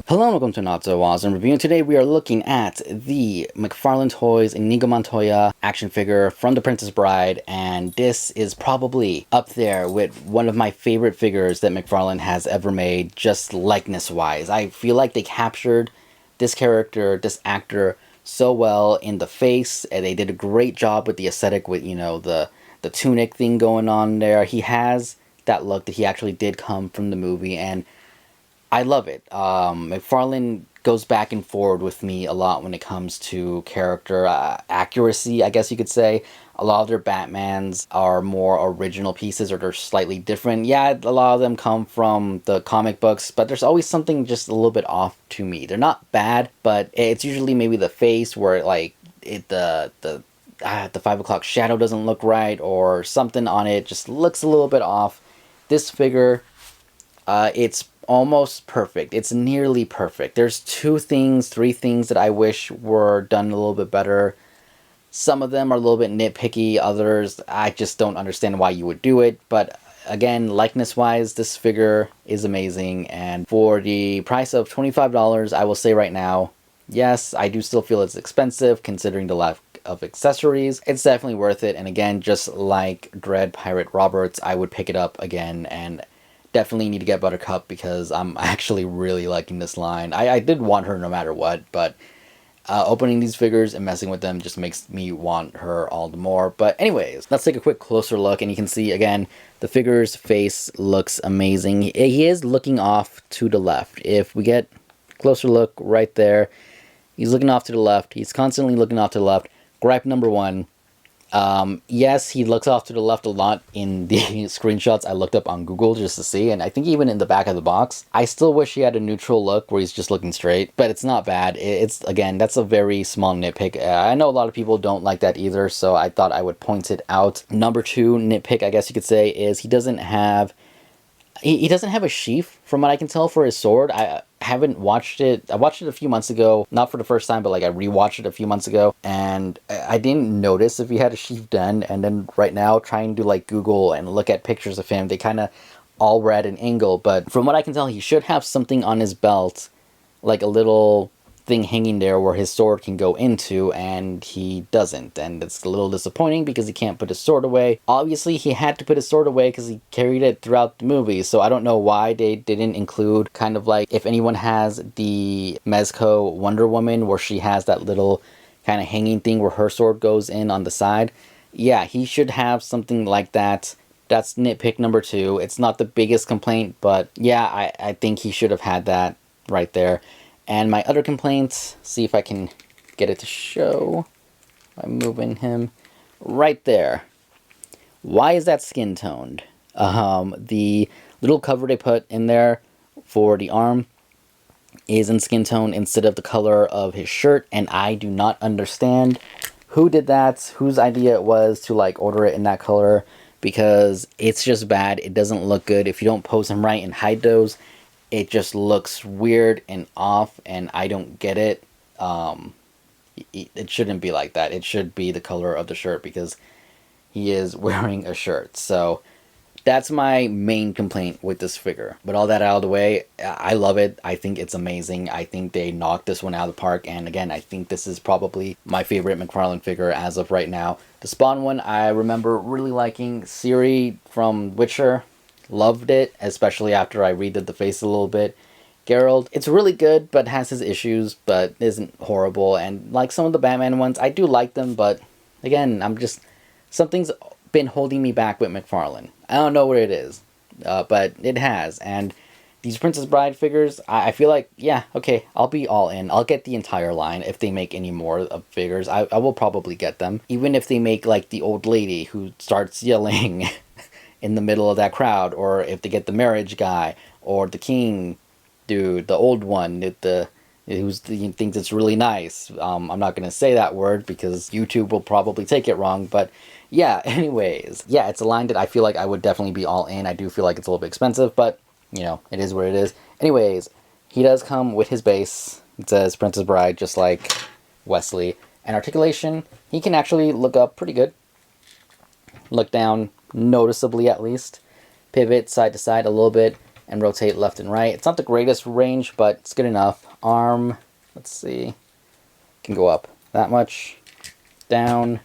Hello and welcome to Not So Awesome Review, and today we are looking at the McFarlane Toys Inigo Montoya action figure from The Princess Bride, and this is probably up there with one of my favorite figures that McFarlane has ever made, just likeness-wise. I feel like they captured this character, this actor, so well in the face, and they did a great job with the aesthetic with, the tunic thing going on there. He has that look that he actually did come from the movie, and I love it. McFarlane goes back and forward with me a lot when it comes to character accuracy, I guess you could say. A lot of their Batmans are more original pieces or they're slightly different. Yeah, a lot of them come from the comic books, but there's always something just a little bit off to me. They're not bad, but it's usually maybe the face where the 5 o'clock shadow doesn't look right or something on it just looks a little bit off. This figure, it's almost perfect. It's nearly perfect. There's 3 things that I wish were done a little bit better. Some of them are a little bit nitpicky. Others, I just don't understand why you would do it. But again, likeness-wise, this figure is amazing. And for the price of $25, I will say right now, yes, I do still feel it's expensive considering the lack of accessories. It's definitely worth it. And again, just like Dread Pirate Roberts, I would pick it up again and definitely need to get Buttercup because I'm actually really liking this line. I did want her no matter what, but opening these figures and messing with them just makes me want her all the more. But anyways, let's take a quick closer look, and you can see, again, the figure's face looks amazing. He is looking off to the left. If we get a closer look right there, he's looking off to the left. He's constantly looking off to the left. Gripe number 1. Yes, he looks off to the left a lot in the screenshots I looked up on Google just to see, and I think even in the back of the box. I still wish he had a neutral look where he's just looking straight, but it's not bad. It's, again, that's a very small nitpick. I know a lot of people don't like that either, so I thought I would point it out. Number 2 nitpick, I guess you could say, is he doesn't have a sheath, from what I can tell, for his sword. I haven't watched it. I watched it a few months ago. Not for the first time, but I rewatched it a few months ago. And I didn't notice if he had a sheath then. And then right now, trying to Google and look at pictures of him, they kind of all were at an angle. But from what I can tell, he should have something on his belt, like a little thing hanging there where his sword can go into, and he doesn't, and it's a little disappointing because he can't put his sword away. Obviously he had to put his sword away because he carried it throughout the movie, so I don't know why they didn't include kind of if anyone has the Mezco Wonder Woman where she has that little kind of hanging thing where her sword goes in on the side. Yeah, he should have something like that. That's nitpick number 2. It's not the biggest complaint, but yeah, I think he should have had that right there. And my other complaints, see if I can get it to show by moving him right there. Why is that skin toned? The little cover they put in there for the arm is in skin tone instead of the color of his shirt, and I do not understand who did that, whose idea it was to order it in that color, because it's just bad. It doesn't look good. If you don't pose him right and hide those, it just looks weird and off, and I don't get it. It shouldn't be like that. It should be the color of the shirt because he is wearing a shirt. So that's my main complaint with this figure. But all that out of the way, I love it. I think it's amazing. I think they knocked this one out of the park. And again, I think this is probably my favorite McFarlane figure as of right now. The Spawn one, I remember really liking. Ciri from Witcher. Loved it, especially after I redid the face a little bit. Geralt, it's really good, but has his issues, but isn't horrible. And like some of the Batman ones, I do like them, but again, something's been holding me back with McFarlane. I don't know what it is, but it has. And these Princess Bride figures, I feel like, yeah, okay, I'll be all in. I'll get the entire line if they make any more of figures. I will probably get them. Even if they make the old lady who starts yelling in the middle of that crowd, or if they get the marriage guy, or the king dude, the old one, who thinks it's really nice. I'm not going to say that word because YouTube will probably take it wrong, but yeah, anyways. Yeah, it's a line that I feel like I would definitely be all in. I do feel like it's a little bit expensive, but, it is what it is. Anyways, he does come with his base. It says Princess Bride, just like Wesley. And articulation, he can actually look up pretty good. Look down noticeably, at least. Pivot side to side a little bit. and rotate left and right. It's not the greatest range, but it's good enough. Arm, let's see, can go up that much, down,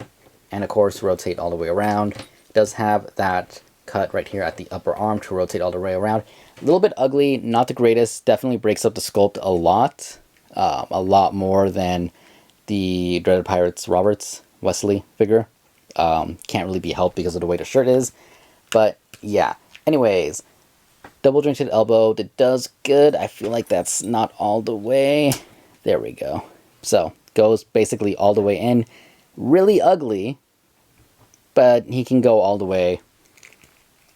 and of course rotate all the way around. It does have that cut right here at the upper arm to rotate all the way around. A little bit ugly, not the greatest, definitely breaks up the sculpt a lot more than the Dreaded Pirates Roberts Wesley figure. Can't really be helped because of the way the shirt is, but yeah. Anyways, double jointed elbow, that does good. I feel like that's not all the way. There we go. So, goes basically all the way in. Really ugly, but he can go all the way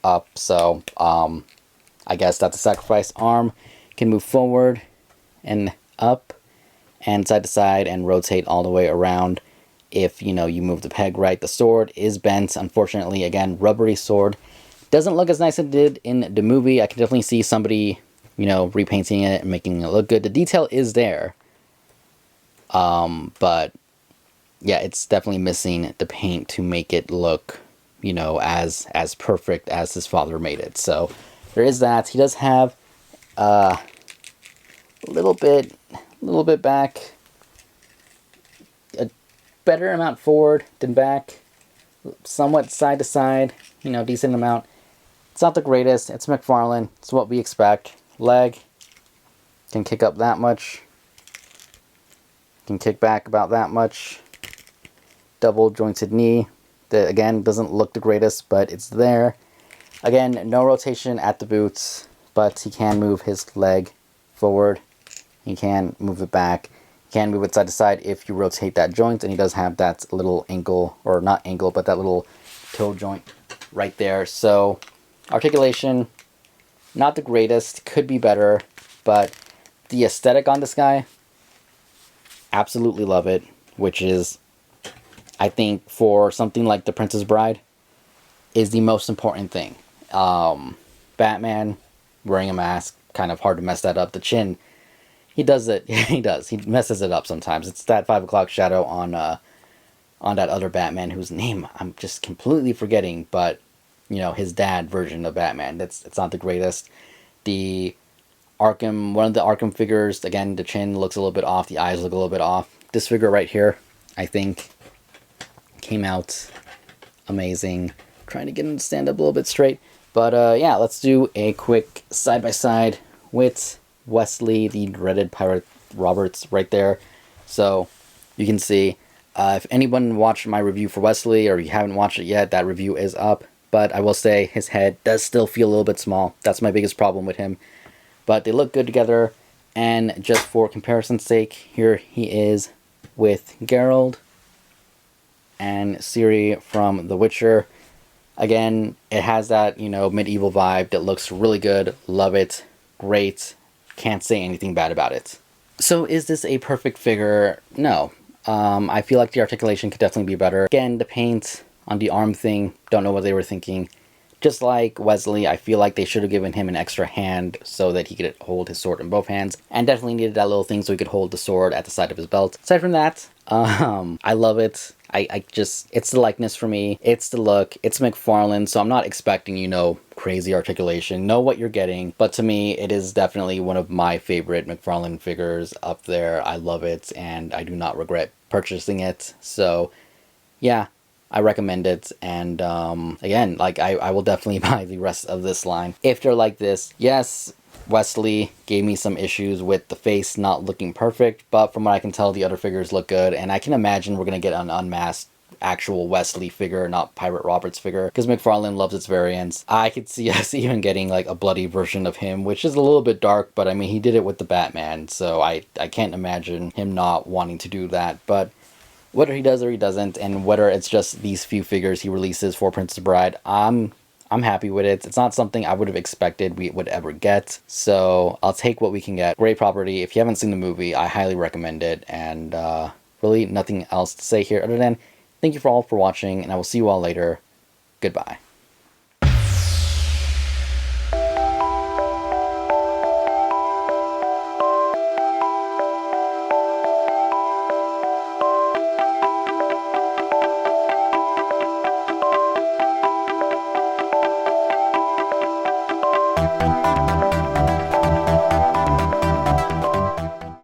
up. So, I guess that's a sacrifice. Arm can move forward and up and side to side and rotate all the way around if, you know, you move the peg right. The sword is bent, unfortunately. Again, rubbery sword. Doesn't look as nice as it did in the movie. I can definitely see somebody, you know, repainting it and making it look good. The detail is there. But yeah, it's definitely missing the paint to make it look, you know, as perfect as his father made it. So there is that. He does have a little bit back, a better amount forward than back, somewhat side to side, you know, decent amount. It's not the greatest. It's McFarlane. It's what we expect. Leg can kick up that much. Can kick back about that much. Double jointed knee. That again doesn't look the greatest, but it's there. Again, no rotation at the boots, but he can move his leg forward. He can move it back. He can move it side to side if you rotate that joint, and he does have that little ankle, or not ankle, but that little toe joint right there. So articulation, not the greatest, could be better, but the aesthetic on this guy, absolutely love it, which is, I think, for something like The Princess Bride, is the most important thing. Batman wearing a mask, kind of hard to mess that up. The chin, he does it. He does. He messes it up sometimes. It's that 5 o'clock shadow on that other Batman whose name I'm just completely forgetting, but you know, his dad version of Batman. It's not the greatest. The Arkham, one of the Arkham figures, again, the chin looks a little bit off, the eyes look a little bit off. This figure right here, I think, came out amazing. Trying to get him to stand up a little bit straight. But yeah, let's do a quick side-by-side with Wesley, the Dreaded Pirate Roberts right there. So you can see, if anyone watched my review for Wesley, or you haven't watched it yet, that review is up. But I will say his head does still feel a little bit small. That's my biggest problem with him. But they look good together. And just for comparison's sake, here he is with Geralt and Ciri from The Witcher. Again, it has that, you know, medieval vibe that looks really good. Love it. Great. Can't say anything bad about it. So is this a perfect figure? No. I feel like the articulation could definitely be better. Again, the paint on the arm thing, don't know what they were thinking. Just like Wesley, I feel like they should have given him an extra hand so that he could hold his sword in both hands. And definitely needed that little thing so he could hold the sword at the side of his belt. Aside from that, I love it. I just, it's the likeness for me. It's the look. It's McFarlane, so I'm not expecting, you know, crazy articulation. Know what you're getting. But to me, it is definitely one of my favorite McFarlane figures up there. I love it, and I do not regret purchasing it. So, yeah. I recommend it, and again, like, I will definitely buy the rest of this line if they're like this. Yes, Wesley gave me some issues with the face not looking perfect, but from what I can tell, the other figures look good, and I can imagine we're going to get an unmasked actual Wesley figure, not Pirate Roberts figure, because McFarlane loves its variants. I could see us even getting like a bloody version of him, which is a little bit dark, but I mean, he did it with the Batman, so I can't imagine him not wanting to do that. But whether he does or he doesn't, and whether it's just these few figures he releases for Princess Bride, I'm happy with it. It's not something I would have expected we would ever get, so I'll take what we can get. Great property. If you haven't seen the movie, I highly recommend it, and really nothing else to say here other than thank you all for watching, and I will see you all later. Goodbye.